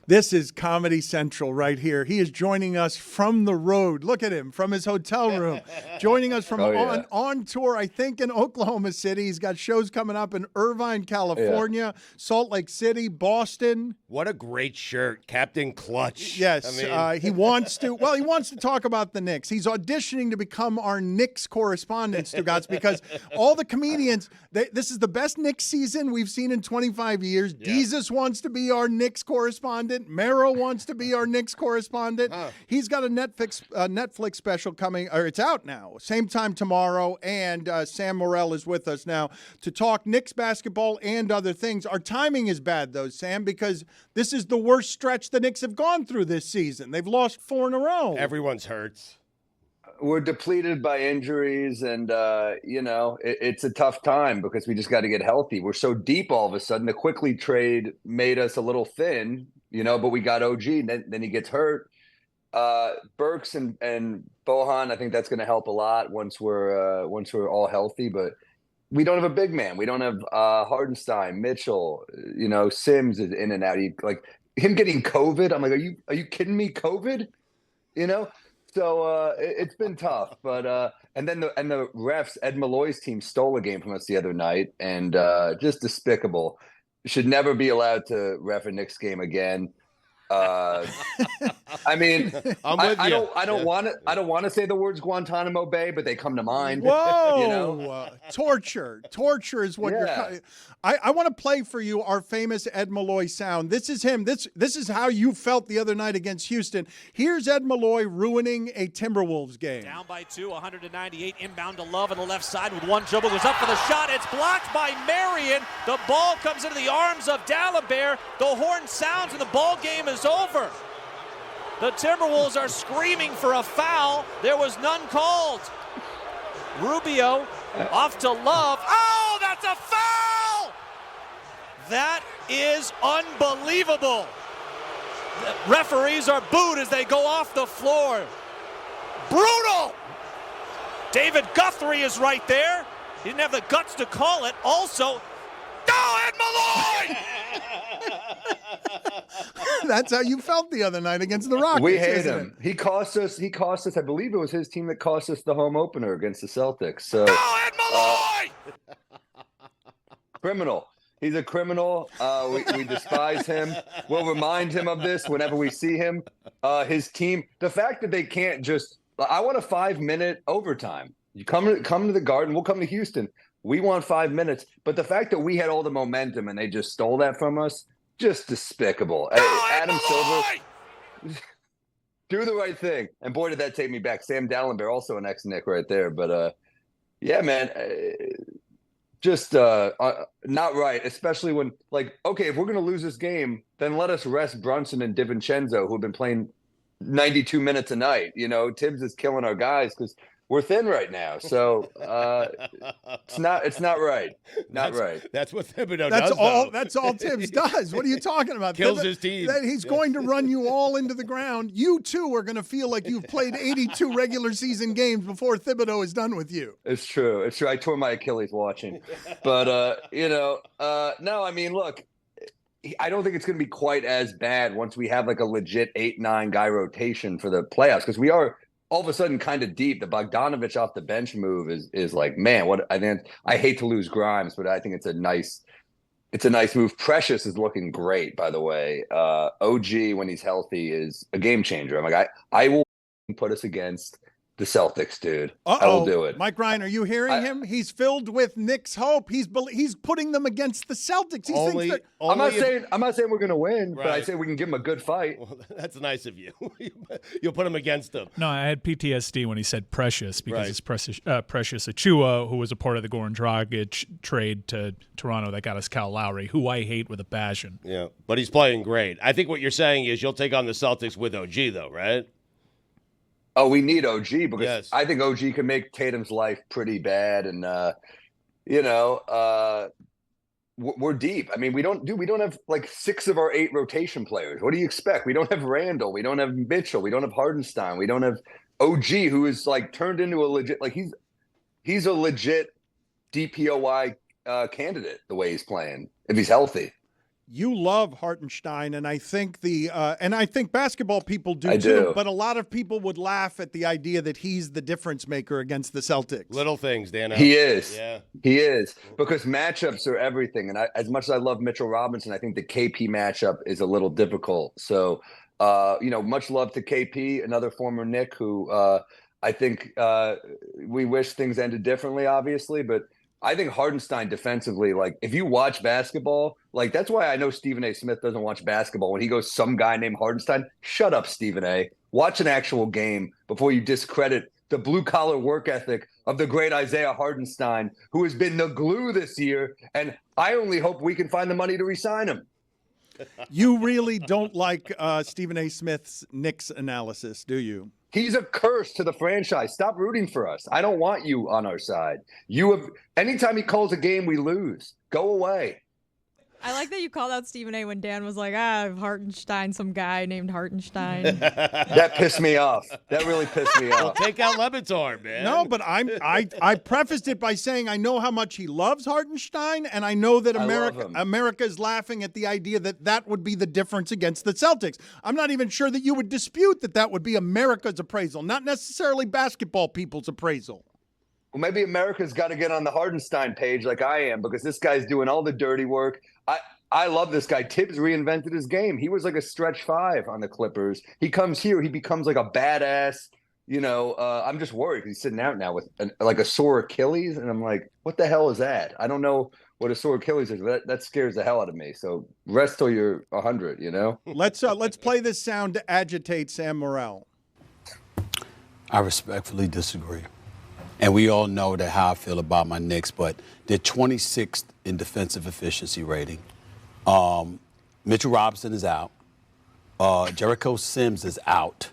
This is Comedy Central right here. He is joining us from the road. Look at him from his hotel room, joining us from on tour, I think, in Oklahoma City. He's got shows coming up in Irvine, California, Salt Lake City, Boston. What a great shirt, Captain Clutch. Yes, he wants to. Well, he wants to talk about the Knicks. He's auditioning to become our Knicks correspondent, Stugotz, because all the comedians. This is the best Knicks season we've seen in 25 years. Yeah. Jesus wants to be our Knicks correspondent. Mero wants to be our Knicks correspondent. He's got a Netflix special coming, or it's out now, same time tomorrow, and Sam Morril is with us now to talk Knicks basketball and other things. Our timing is bad, though, Sam, because this is the worst stretch the Knicks have gone through this season. They've lost 4 in a row. Everyone's hurts. We're depleted by injuries, and, it's a tough time because we just got to get healthy. We're so deep all of a sudden. The Quickly trade made us a little thin, but we got OG, and then he gets hurt. Burks and Bohan, I think that's going to help a lot once we're all healthy, but we don't have a big man. We don't have Hartenstein, Mitchell, Sims is in and out. Him getting COVID, I'm like, are you kidding me? COVID? So it's been tough, but and the refs, Ed Malloy's team stole a game from us the other night, and just despicable. Should never be allowed to ref a Knicks game again. I mean, I don't want to say the words Guantanamo Bay, but they come to mind. Whoa, torture is what you're. I want to play for you our famous Ed Malloy sound. This is him. This is how you felt the other night against Houston. Here's Ed Malloy ruining a Timberwolves game. Down by 2, 198, inbound to Love on the left side with one dribble. Goes up for the shot. It's blocked by Marion. The ball comes into the arms of Dalibert. The horn sounds and the ball game is over. The Timberwolves are screaming for a foul. There was none called. Rubio off to Love. Oh, that's a foul! That is unbelievable. The referees are booed as they go off the floor. Brutal! David Guthrie is right there. He didn't have the guts to call it. Also, Ed Malloy! That's how you felt the other night against the Rockets. We hate him. He cost us. I believe it was his team that cost us the home opener against the Celtics. So, Ed Malloy! Criminal. He's a criminal. We despise him. We'll remind him of this whenever we see him. His team. The fact that they can't just. I want a 5-minute overtime. You come to the Garden. We'll come to Houston. We want 5 minutes. But the fact that we had all the momentum and they just stole that from us. Just despicable. Adam Silver, do the right thing. And boy, did that take me back. Sam Dalibert, also an ex-Knick right there. But, yeah, man, just not right, especially when, okay, if we're going to lose this game, then let us rest Brunson and DiVincenzo, who have been playing 92 minutes a night. Tibbs is killing our guys because we're thin right now, so it's not right. Right. That's what Thibodeau does. That's all Tibbs does. What are you talking about? Kills his team. He's going to run you all into the ground. You too are going to feel like you've played 82 regular season games before Thibodeau is done with you. It's true. I tore my Achilles watching, but no. I mean, look. I don't think it's going to be quite as bad once we have a legit 8-9 guy rotation for the playoffs because we are. All of a sudden kind of deep. The Bogdanovich off the bench move is like, man, what I hate to lose Grimes, but I think it's a nice move. Precious is looking great, by the way. OG, when he's healthy, is a game changer. I'm like, I will put us against the Celtics, dude. I will do it. Mike Ryan, are you hearing him? He's filled with Knicks hope. He's putting them against the Celtics. I'm not saying we're going to win, right. But I say we can give him a good fight. Well, that's nice of you. You'll put him against them. No, I had PTSD when he said Precious because it's Precious Achiuwa, who was a part of the Goran Dragic trade to Toronto that got us Kyle Lowry, who I hate with a passion. Yeah, but he's playing great. I think what you're saying is you'll take on the Celtics with OG, though, right? Oh, we need OG because I think OG can make Tatum's life pretty bad, and we're deep. I mean, we don't have 6 of our 8 rotation players. What do you expect? We don't have Randall, we don't have Mitchell, we don't have Hartenstein, we don't have OG, who is turned into a legit he's a legit DPOY candidate the way he's playing if he's healthy. You love Hartenstein, and I think basketball people do I too. do. But a lot of people would laugh at the idea that he's the difference maker against the Celtics. Little things, Dan. He is. Yeah. He is. Because matchups are everything. And as much as I love Mitchell Robinson, I think the KP matchup is a little difficult. So, much love to KP, another former Knick who I think we wish things ended differently, obviously. But I think Hartenstein defensively, like if you watch basketball, like that's why I know Stephen A. Smith doesn't watch basketball. When he goes, some guy named Hartenstein, shut up, Stephen A. Watch an actual game before you discredit the blue collar work ethic of the great Isaiah Hartenstein, who has been the glue this year. And I only hope we can find the money to re-sign him. You really don't like Stephen A. Smith's Knicks analysis, do you? He's a curse to the franchise. Stop rooting for us. I don't want you on our side. Anytime he calls a game, we lose. Go away. I like that you called out Stephen A. when Dan was like, Hartenstein, some guy named Hartenstein. That pissed me off. That really pissed me Well, off. take out Le Batard, man. No, but I prefaced it by saying I know how much he loves Hartenstein, and I know that I love him. America is laughing at the idea that would be the difference against the Celtics. I'm not even sure that you would dispute that would be America's appraisal, not necessarily basketball people's appraisal. Well, maybe America's got to get on the Hartenstein page like I am, because this guy's doing all the dirty work. I love this guy. Tibbs reinvented his game. He was like a stretch five on the Clippers. He comes here, he becomes like a badass. I'm just worried. He's sitting out now with a sore Achilles, and I'm like, what the hell is that? I don't know what a sore Achilles is, but that scares the hell out of me. So rest till you're 100. Let's play this sound to agitate Sam Morril. I respectfully disagree. And we all know how I feel about my Knicks, but they're 26th in defensive efficiency rating. Mitchell Robinson is out. Jericho Sims is out.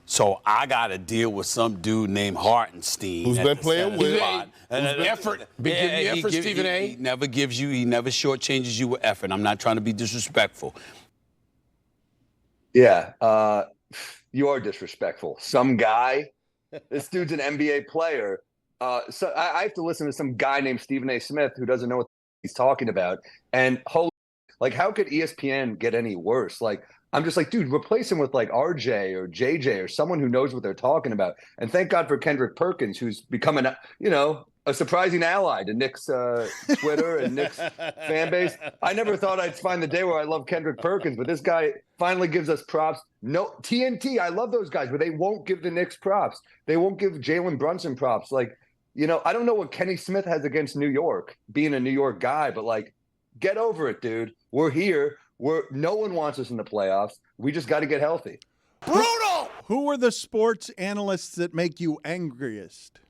So I got to deal with some dude named Hartenstein. Who's been playing with. Effort. Stephen A. He never shortchanges you with effort. I'm not trying to be disrespectful. Yeah, you are disrespectful. Some guy. This dude's an NBA player. So I have to listen to some guy named Stephen A. Smith who doesn't know what he's talking about. And how could ESPN get any worse? I'm just like, dude, replace him with RJ or JJ or someone who knows what they're talking about. And thank God for Kendrick Perkins, who's becoming, a surprising ally to Knicks Twitter and Knicks fan base. I never thought I'd find the day where I love Kendrick Perkins, but this guy finally gives us props. No, TNT, I love those guys, but they won't give the Knicks props. They won't give Jalen Brunson props. I don't know what Kenny Smith has against New York, being a New York guy, but get over it, dude. We're here. No one wants us in the playoffs. We just got to get healthy. Brutal! Who are the sports analysts that make you angriest?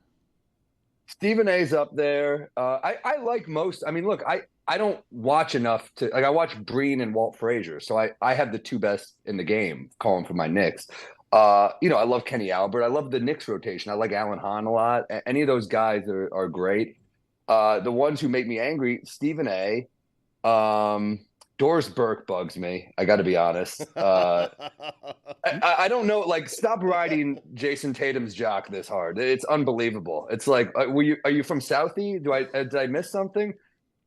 Stephen A's up there. I like most. I mean, look, I don't watch enough to I watch Breen and Walt Frazier, so I have the two best in the game calling for my Knicks. I love Kenny Albert. I love the Knicks rotation. I like Alan Hahn a lot. Any of those guys are great. The ones who make me angry, Stephen A. Doris Burke bugs me. I got to be honest. I don't know. Stop riding Jason Tatum's jock this hard. It's unbelievable. It's like, are you from Southie? Did I miss something?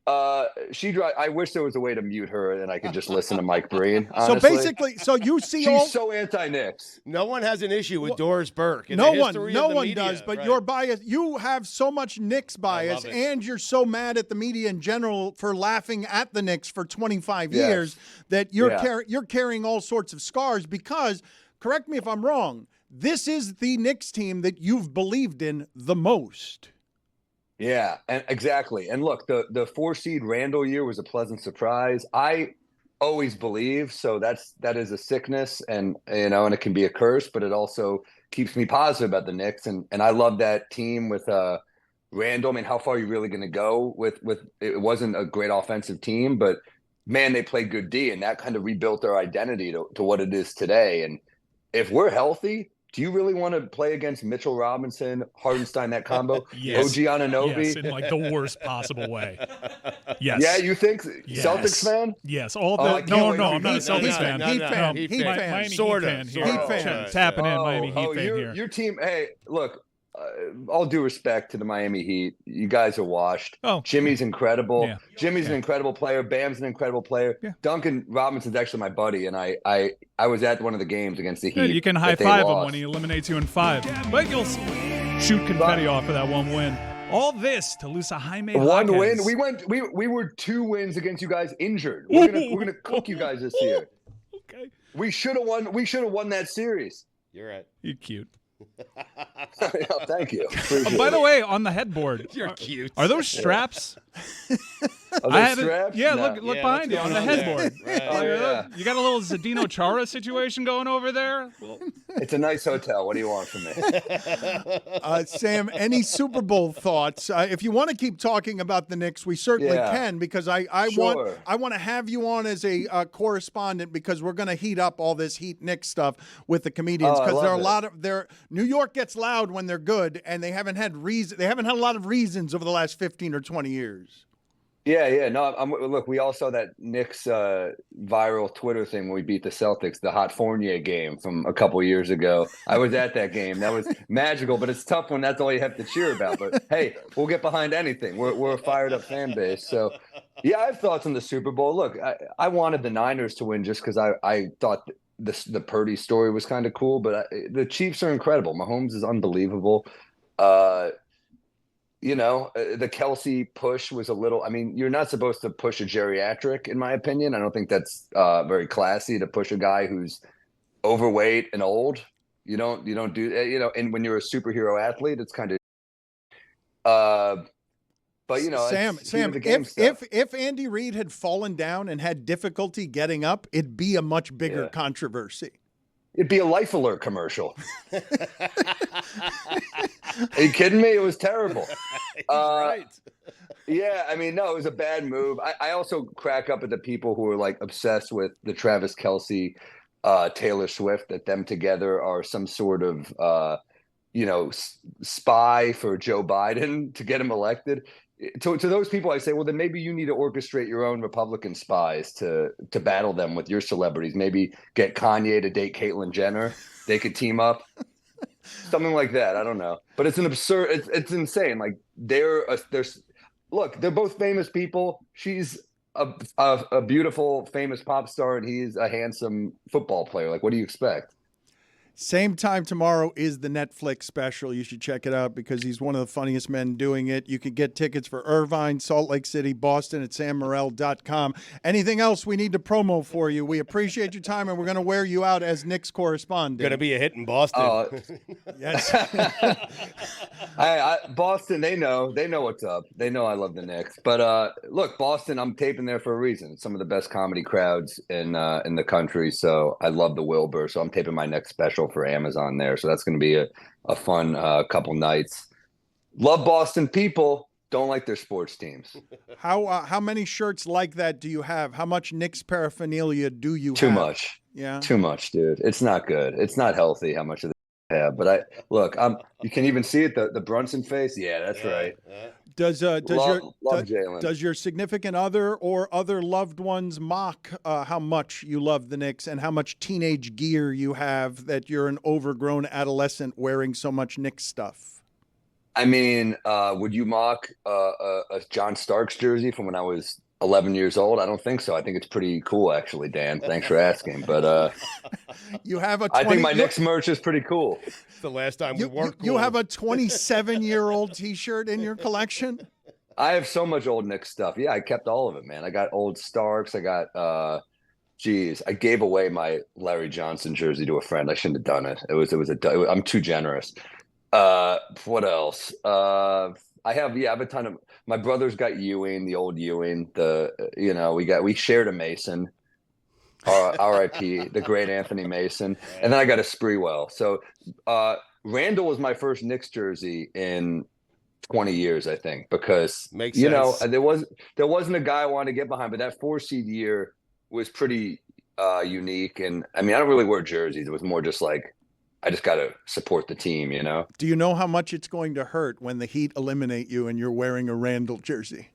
I wish there was a way to mute her and I could just listen to Mike Breen. Honestly. So basically, you see she's so anti-Knicks. No one has an issue with Doris Burke. No one does. But right. You're biased. You have so much Knicks bias, and you're so mad at the media in general for laughing at the Knicks for 25 years that you're carrying all sorts of scars. Because, correct me if I'm wrong, this is the Knicks team that you've believed in the most. Yeah, and exactly. And look, the 4-seed Randall year was a pleasant surprise. I always believe, so that is a sickness, and and it can be a curse, but it also keeps me positive about the Knicks. And I love that team with Randall. I mean, how far are you really going to go with it? Wasn't a great offensive team, but man, they played good D, and that kind of rebuilt their identity to what it is today. And if we're healthy, do you really want to play against Mitchell Robinson, Hartenstein, that combo? Yes. OG Anunoby? Yes, in the worst possible way. Yes. Yeah, you think? Yes. Celtics fan? Yes. No, I'm not a Celtics fan. Heat fan. Heat fan. fan. Sort of. Heat fan here. Heat fan. Tapping in Miami Heat fan your, here. Your team, hey, look, all due respect to the Miami Heat, you guys are washed. Oh, Jimmy's incredible. Yeah. Jimmy's an incredible player. Bam's an incredible player. Yeah. Duncan Robinson's actually my buddy, and I was at one of the games against the Heat. Good. You can high that they five him lost. when he eliminates you in 5. But you'll shoot confetti off of that one win. All this to lose a Jaime One Jaquez. win. We were 2 wins against you guys injured. We're gonna cook you guys this year. Okay. We should have won. We should have won that series. You're right. You're cute. Thank you. By the way, on the headboard, You're cute. are those straps? Are I they had it- straps? Yeah, No. look Yeah, behind you what's on the going on there? headboard. Right. Oh, yeah. You got a little Zdeno Chara situation going over there? It's a nice hotel. What do you want from me? Sam, any Super Bowl thoughts? If you want to keep talking about the Knicks, we certainly Yeah. can, because I Sure. want to have you on as a correspondent, because we're going to heat up all this Heat Knicks stuff with the comedians, Oh, I because there are a love lot of New York gets loud when they're good, and they haven't had a lot of reasons over the last 15 or 20 years. Yeah. No, look, we all saw that Knicks viral Twitter thing when we beat the Celtics, the Hot Fournier game from a couple years ago. I was at that game. That was magical, but it's tough when that's all you have to cheer about. But hey, we'll get behind anything. We're a fired up fan base. So yeah, I have thoughts on the Super Bowl. Look, I wanted the Niners to win just because I thought the Purdy story was kind of cool, but the Chiefs are incredible. Mahomes is unbelievable. The Kelsey push was a little. I mean, you're not supposed to push a geriatric, in my opinion. I don't think that's very classy to push a guy who's overweight and old. You don't do. And when you're a superhero athlete, it's kind of. But Sam, it's the game stuff. if Andy Reid had fallen down and had difficulty getting up, it'd be a much bigger Yeah. controversy. It'd be a Life Alert commercial. Are you kidding me? It was terrible. Right. Yeah, I mean, no, it was a bad move. I also crack up at the people who are like obsessed with the Travis Kelce, Taylor Swift, that them together are some sort of, spy for Joe Biden to get him elected. To those people, I say, well, then maybe you need to orchestrate your own Republican spies to battle them with your celebrities. Maybe get Kanye to date Caitlyn Jenner. They could team up. Something like that. I don't know. But it's an absurd. It's insane. Like they're both famous people. She's a beautiful, famous pop star, and he's a handsome football player. Like, what do you expect? Same time tomorrow is the Netflix special. You should check it out because he's one of the funniest men doing it. You can get tickets for Irvine, Salt Lake City, Boston at sammorril.com. Anything else we need to promo for you? We appreciate your time, and we're going to wear you out as Knicks correspondent. Going to be a hit in Boston. Yes. Boston, they know what's up. They know I love the Knicks. But look, Boston, I'm taping there for a reason. It's some of the best comedy crowds in the country. So I love the Wilbur. So I'm taping my next special for Amazon there. So that's going to be a fun couple nights. Love Boston people. Don't like their sports teams. How many shirts like that do you have? How much Knicks paraphernalia do you Too have? much. Yeah. Too much, dude. It's not good. It's not healthy how much of they have. But you can even see it, the Brunson face. Yeah, that's right. Yeah. Does Love Jalen. does your significant other or other loved ones mock how much you love the Knicks and how much teenage gear you have, that you're an overgrown adolescent wearing so much Knicks stuff? I mean, would you mock a John Starks jersey from when I was 11 years old? I don't think so. I think it's pretty cool, actually, Dan. Thanks for asking. But You have a I think my Knicks merch is pretty cool. It's the last time we worked. You have a 27-year-old T-shirt in your collection? I have so much old Knicks stuff. Yeah, I kept all of it, man. I got old Starks. I got, I gave away my Larry Johnson jersey to a friend. I shouldn't have done it. I'm too generous. What else? I have a ton of. My brother's got Ewing, the old Ewing. We shared a Mason. R.I.P. the great Anthony Mason, and then I got a Sprewell. So Randall was my first Knicks jersey in 20 years, I think, because Makes sense. there wasn't a guy I wanted to get behind, but that 4-seed year was pretty unique. And I mean, I don't really wear jerseys. It was more just like I just got to support the team, you know. Do you know how much it's going to hurt when the Heat eliminate you and you're wearing a Randall jersey?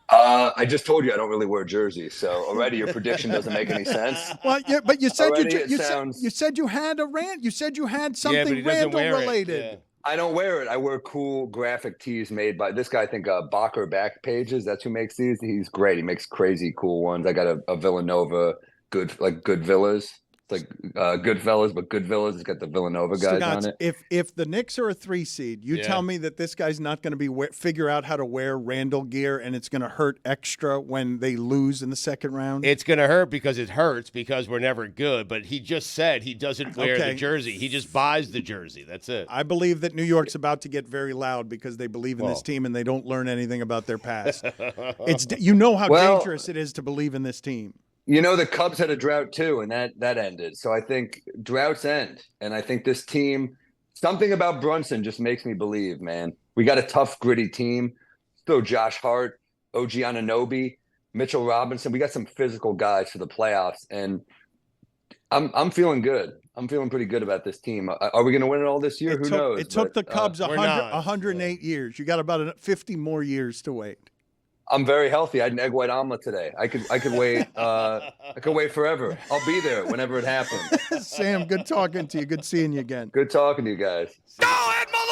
I just told you I don't really wear jerseys, so already your prediction doesn't make any sense. Well, yeah, but you said Already it sounds- you said you had a rant. You said you had something but he doesn't Randall wear it. related. I don't wear it. I wear cool graphic tees made by this guy. I think Bacher Back Pages. That's who makes these. He's great. He makes crazy cool ones. I got a Villanova good villas. It's like Goodfellas, but Goodfellas has got the Villanova guys on it. If the Knicks are a 3 seed, you tell me that this guy's not going to figure out how to wear Randall gear, and it's going to hurt extra when they lose in the second round. It's going to hurt because it hurts because we're never good. But he just said he doesn't wear the jersey. He just buys the jersey. That's it. I believe that New York's about to get very loud because they believe in this team and they don't learn anything about their past. How dangerous it is to believe in this team. You know, the Cubs had a drought too, and that ended. So I think droughts end. And I think this team, something about Brunson just makes me believe, man. We got a tough, gritty team. Still Josh Hart, OG Anunoby, Mitchell Robinson. We got some physical guys for the playoffs. And I'm feeling good. I'm feeling pretty good about this team. Are we going to win it all this year? Who knows? It took the Cubs 108 years. You got about 50 more years to wait. I'm very healthy. I had an egg white omelet today. I could wait. I could wait forever. I'll be there whenever it happens. Sam, good talking to you. Good seeing you again. Good talking to you guys. Go, Edmond!